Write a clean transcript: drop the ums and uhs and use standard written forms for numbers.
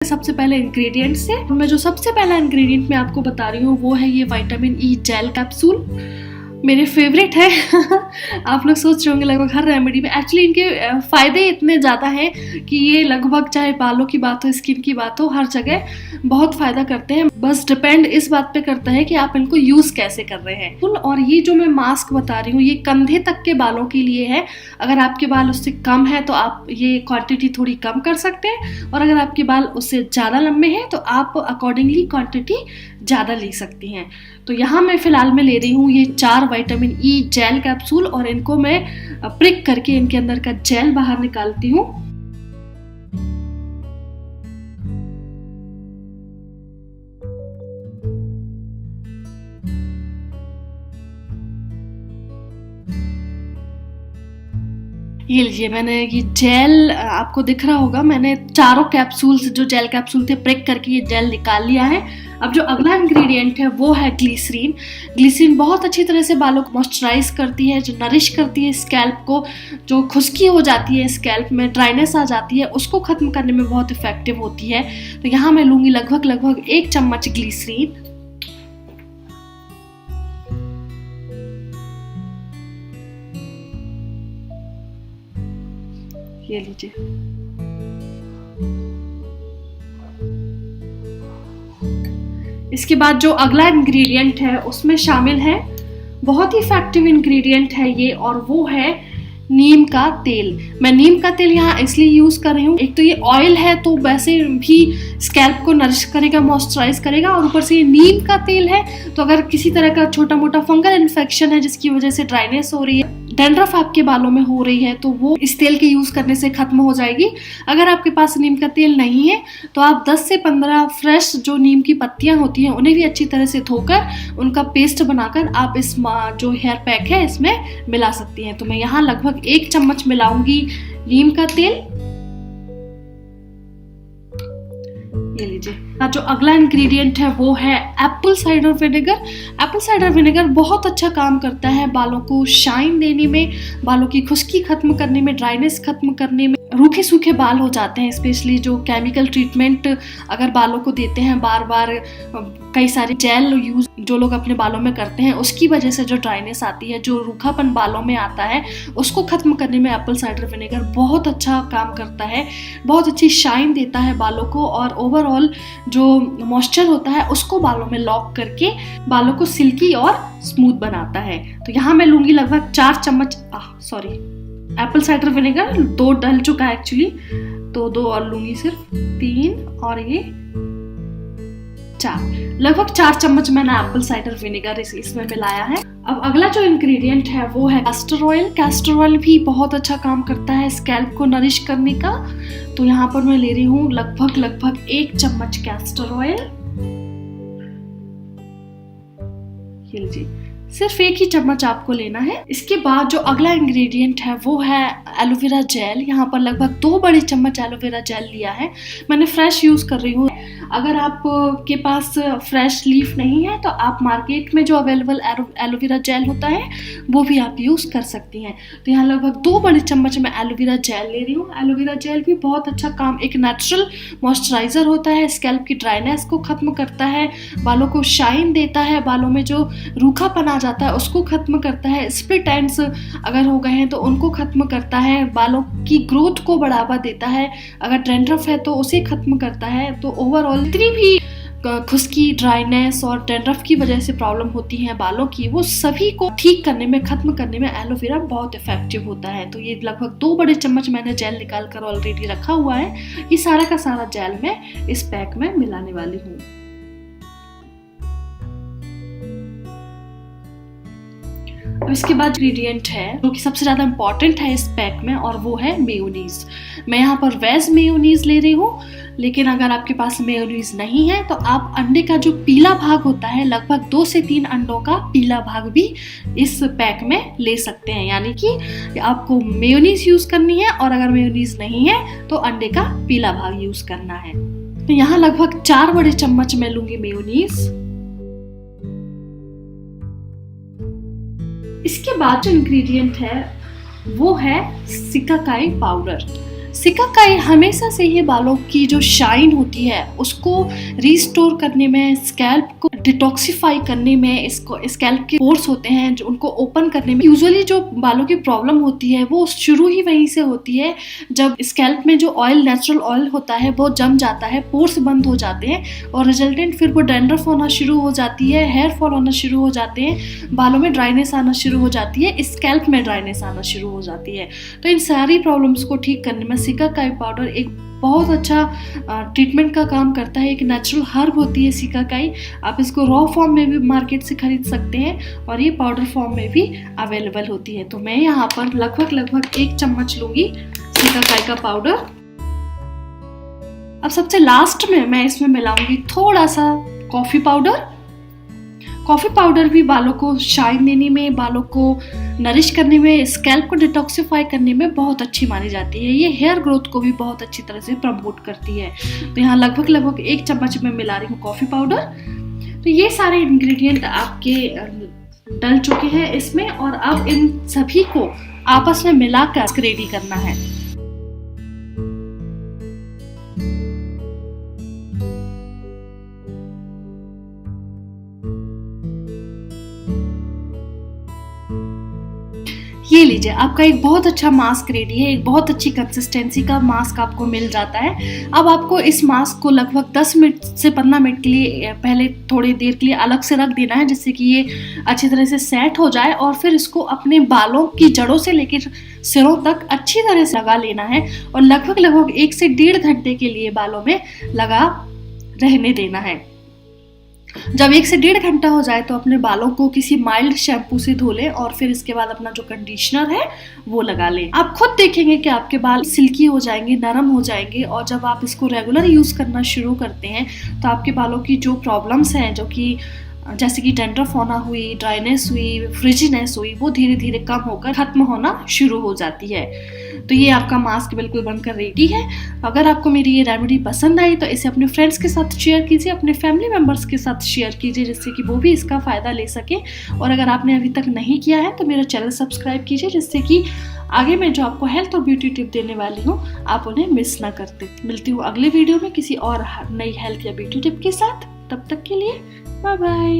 सबसे पहले इंग्रेडिएंट से मैं जो सबसे पहला इंग्रेडिएंट मैं आपको बता रही हूँ वो है ये विटामिन ई जेल कैप्सूल। मेरे फेवरेट है आप लोग सोच रहे होंगे लगभग हर रेमेडी में, एक्चुअली इनके फ़ायदे इतने ज़्यादा हैं कि ये लगभग चाहे बालों की बात हो, स्किन की बात हो, हर जगह बहुत फ़ायदा करते हैं। बस डिपेंड इस बात पे करता है कि आप इनको यूज़ कैसे कर रहे हैं। और ये जो मैं मास्क बता रही हूँ ये कंधे तक के बालों के लिए है। अगर आपके बाल उससे कम है तो आप ये क्वांटिटी थोड़ी कम कर सकते हैं, और अगर आपके बाल उससे ज़्यादा लंबे हैं तो आप अकॉर्डिंगली क्वांटिटी ज़्यादा ले सकती हैं। तो यहाँ मैं फ़िलहाल में ले रही हूँ ये 4 विटामिन ई जेल कैप्सूल, और इनको मैं प्रिक करके इनके अंदर का जेल बाहर निकालती हूँ। ये लीजिए, मैंने ये जेल आपको दिख रहा होगा, मैंने चारों कैप्सूल्स जो जेल कैप्सूल थे प्रिक करके ये जेल निकाल लिया है। अब जो अगला इंग्रेडिएंट है वो है ग्लिसरीन। ग्लिसरीन बहुत अच्छी तरह से बालों को मॉइस्चराइज करती है, जो नरिश करती है स्कैल्प को। जो खुश्की हो जाती है स्कैल्प में, ड्राइनेस आ जाती है, उसको खत्म करने में बहुत इफेक्टिव होती है। तो यहाँ मैं लूँगी लगभग 1 चम्मच ग्लिसरीन। ये लीजिए, इसके बाद जो अगला इंग्रेडिएंट है उसमें शामिल है, बहुत ही इफेक्टिव इंग्रेडिएंट है ये, और वो है नीम का तेल। मैं नीम का तेल यहाँ इसलिए यूज कर रही हूँ, एक तो ये ऑयल है तो वैसे भी स्कैल्प को नरिश करेगा, मॉइस्चराइज करेगा, और ऊपर से ये नीम का तेल है तो अगर किसी तरह का छोटा मोटा फंगल इन्फेक्शन है जिसकी वजह से ड्राइनेस हो रही है, डैंड्रफ आपके बालों में हो रही है, तो वो इस तेल के यूज करने से खत्म हो जाएगी। अगर आपके पास नीम का तेल नहीं है तो आप 10 से 15 फ्रेश जो नीम की पत्तियां होती हैं उन्हें भी अच्छी तरह से धोकर उनका पेस्ट बनाकर आप इस जो हेयर पैक है इसमें मिला सकती हैं। तो मैं यहाँ लगभग 1 चम्मच मिलाऊंगी नीम का तेल। ये लीजिए, जो अगला इंग्रेडिएंट है वो है Apple cider vinegar. Apple cider vinegar बहुत अच्छा काम करता है बालों को शाइन देने में, बालों की खुश्की खत्म करने में, ड्राइनेस खत्म करने में। रूखे सूखे बाल हो जाते हैं, स्पेशली जो केमिकल ट्रीटमेंट अगर बालों को देते हैं बार बार, कई सारे जेल यूज जो लोग अपने बालों में करते हैं, उसकी वजह से जो ड्राइनेस आती है, जो रूखापन बालों में आता है, उसको खत्म करने में एप्पल साइडर विनेगर बहुत अच्छा काम करता है। बहुत अच्छी शाइन देता है बालों को, और ओवरऑल जो मॉइस्चर होता है उसको बालों में लॉक करके बालों को सिल्की और स्मूथ बनाता है। तो यहाँ मैं लूंगी लगभग 4 चम्मच एप्पल साइडर विनेगर। 2 डल चुका है एक्चुअली, तो 2 और लूंगी, सिर्फ 3 और ये 4, लगभग 4 चम्मच मैंने एप्पल साइडर विनेगर इसमें मिलाया है। अब अगला जो इंग्रेडिएंट है वो है कैस्टर ऑयल। कैस्टर ऑयल भी बहुत अच्छा काम करता है स्कैल्प को नरिश करने का। तो यहाँ पर मैं ले रही हूँ लगभग 1 चम्मच कैस्टर ऑयल। ये लीजिए, सिर्फ 1 ही चम्मच आपको लेना है। इसके बाद जो अगला इंग्रेडिएंट है वो है एलोवेरा जेल। यहाँ पर लगभग 2 बड़े चम्मच एलोवेरा जेल लिया है, मैंने फ्रेश यूज कर रही हूँ। अगर आप के पास फ्रेश लीफ नहीं है तो आप मार्केट में जो अवेलेबल एलोवेरा जेल होता है वो भी आप यूज कर सकती हैं। तो यहाँ लगभग 2 बड़े चम्मच मैं एलोवेरा जेल ले रही हूँ। एलोवेरा जेल भी बहुत अच्छा काम, एक नेचुरल मॉइस्चराइजर होता है, स्कैल्प की ड्राइनेस को खत्म करता है, बालों को शाइन देता है, बालों में जो रूखापन जाता है उसको खत्म करता है, स्प्लिट एंड्स अगर हो गए हैं तो उनको खत्म करता है, बालों की ग्रोथ को बढ़ावा देता है, अगर डैंड्रफ है तो उसे खत्म करता है। तो ओवरऑल जितनी भी खुश्की, ड्राइनेस और डैंड्रफ की वजह से प्रॉब्लम होती है बालों की, वो सभी को ठीक करने में, खत्म करने में एलोवेरा बहुत इफेक्टिव होता है। तो ये लगभग 2 बड़े चम्मच मैंने जेल निकाल कर ऑलरेडी रखा हुआ है। ये सारा का सारा जेल मैं इस पैक में मिलाने वाली हूँ। अब इसके बाद इंग्रेडिएंट है जो कि सबसे ज़्यादा इम्पॉर्टेंट है इस पैक में, और वो है मेयोनीज। मैं यहाँ पर वेज मेयोनीज ले रही हूँ, लेकिन अगर आपके पास मेयोनीज नहीं है तो आप अंडे का जो पीला भाग होता है, लगभग 2 से 3 अंडों का पीला भाग भी इस पैक में ले सकते हैं। यानी कि आपको मेयोनीज यूज करनी है, और अगर मेयोनीज नहीं है तो अंडे का पीला भाग यूज करना है। तो यहाँ लगभग 4 बड़े चम्मच मैं लूंगी मेयोनीज। इसके बाद जो इंग्रेडिएंट है वो है सिकाकाई पाउडर। सिकाकाई हमेशा से ही बालों की जो शाइन होती है उसको रिस्टोर करने में, स्कैल्प को डिटॉक्सिफाई करने में, इसको स्कैल्प के पोर्स होते हैं जो उनको ओपन करने में, यूजुअली जो बालों की प्रॉब्लम होती है वो शुरू ही वहीं से होती है जब स्कैल्प में जो ऑयल, नेचुरल ऑयल होता है वो जम जाता है, पोर्स बंद हो जाते हैं और रिजल्टेंट फिर वो डैंड्रफ होना शुरू हो जाती है, हेयर फॉल होना शुरू हो जाते हैं, बालों में ड्राइनेस आना शुरू हो जाती है, स्कैल्प में ड्राइनेस आना शुरू हो जाती है। तो इन सारी प्रॉब्लम्स को ठीक करने में सिकाकाई पाउडर एक बहुत अच्छा ट्रीटमेंट का काम करता है। एक नेचुरल हर्ब होती है सिकाकाई। आप इसको रॉ फॉर्म में भी मार्केट से खरीद सकते हैं और ये पाउडर फॉर्म में भी अवेलेबल होती है। तो मैं यहाँ पर लगभग 1 चम्मच लूँगी सिकाकाई का पाउडर। अब सबसे लास्ट में मैं इसमें मिलाऊंगी थोड़ा सा कॉफ़ी पाउडर। कॉफ़ी पाउडर भी बालों को शाइन देने में, बालों को नरिश करने में, स्कैल्प को डिटॉक्सिफाई करने में बहुत अच्छी मानी जाती है। ये हेयर ग्रोथ को भी बहुत अच्छी तरह से प्रमोट करती है। तो यहाँ लगभग 1 चम्मच में मिला रही हूँ कॉफ़ी पाउडर। तो ये सारे इंग्रेडिएंट आपके डल चुके हैं इसमें और अब इन सभी को आपस में मिलाकर रेडी करना है। ये लीजिए, आपका एक बहुत अच्छा मास्क रेडी है। एक बहुत अच्छी कंसिस्टेंसी का मास्क आपको मिल जाता है। अब आपको इस मास्क को लगभग 10 मिनट से 15 मिनट के लिए पहले थोड़ी देर के लिए अलग से रख देना है जिससे कि ये अच्छी तरह से सेट हो जाए और फिर इसको अपने बालों की जड़ों से लेकर सिरों तक अच्छी तरह से लगा लेना है और लगभग 1 से 1.5 घंटे के लिए बालों में लगा रहने देना है। जब 1 से 1.5 घंटा हो जाए तो अपने बालों को किसी माइल्ड शैम्पू से धो लें और फिर इसके बाद अपना जो कंडीशनर है वो लगा लें। आप खुद देखेंगे कि आपके बाल सिल्की हो जाएंगे, नरम हो जाएंगे और जब आप इसको रेगुलर यूज़ करना शुरू करते हैं तो आपके बालों की जो प्रॉब्लम्स हैं, जो कि जैसे कि डैंड्रफ होना हुई, ड्राइनेस हुई, फ्रिजीनेस हुई, वो धीरे धीरे कम होकर खत्म होना शुरू हो जाती है। तो ये आपका मास्क बिल्कुल बनकर रेडी है। अगर आपको मेरी ये रेमेडी पसंद आई तो इसे अपने फ्रेंड्स के साथ शेयर कीजिए, अपने फैमिली मेम्बर्स के साथ शेयर कीजिए जिससे कि वो भी इसका फ़ायदा ले सके। और अगर आपने अभी तक नहीं किया है तो मेरा चैनल सब्सक्राइब कीजिए जिससे कि आगे मैं जो आपको हेल्थ और ब्यूटी टिप देने वाली हूँ आप उन्हें मिस ना करते। मिलती हूँ अगले वीडियो में किसी और नई हेल्थ या ब्यूटी टिप के साथ। तब तक के लिए बाय बाय।